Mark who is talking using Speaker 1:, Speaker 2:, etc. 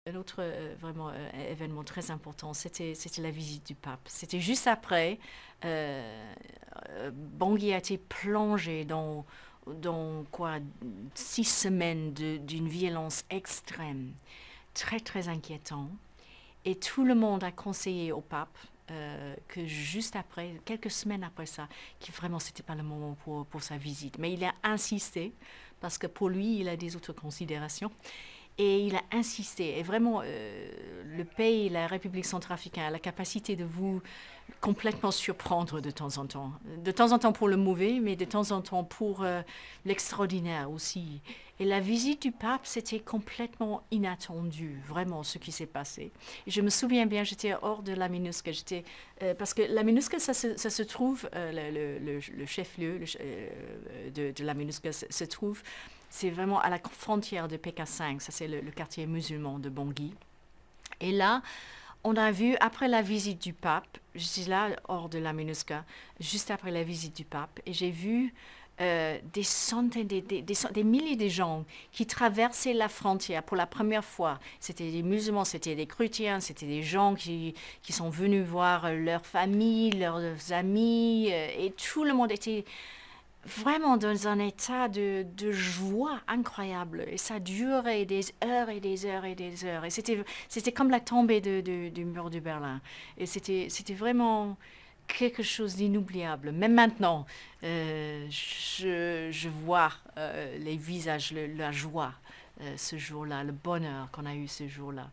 Speaker 1: Un autre vraiment événement très important, c'était la visite du pape. C'était juste après. Bangui a été plongé dans quoi, 6 semaines d'une violence extrême, très très inquiétant. Et tout le monde a conseillé au pape que juste après, quelques semaines après ça, que vraiment c'était pas le moment pour sa visite. Mais il a insisté parce que pour lui, il a des autres considérations. Et il a insisté. Et vraiment, le pays, la République centrafricaine, a la capacité de vous complètement surprendre de temps en temps. De temps en temps pour le mauvais, mais de temps en temps pour l'extraordinaire aussi. Et la visite du pape, c'était complètement inattendu, vraiment, ce qui s'est passé. Et je me souviens bien, j'étais hors de la MINUSCA, parce que la MINUSCA, ça se trouve, le chef-lieu de la MINUSCA se trouve, c'est vraiment à la frontière de PK5, ça c'est le quartier musulman de Bangui. Et là, on a vu, après la visite du pape, j'étais là hors de la MINUSCA, juste après la visite du pape, et j'ai vu des centaines, des milliers de gens qui traversaient la frontière pour la première fois. C'était des musulmans, c'était des chrétiens, c'était des gens qui sont venus voir leur famille, leurs amis, et tout le monde était vraiment dans un état de joie incroyable. Et ça durait des heures et des heures et des heures. Et c'était comme la tombée du mur de Berlin. Et c'était vraiment quelque chose d'inoubliable. Même maintenant, je vois les visages, la joie ce jour-là, le bonheur qu'on a eu ce jour-là.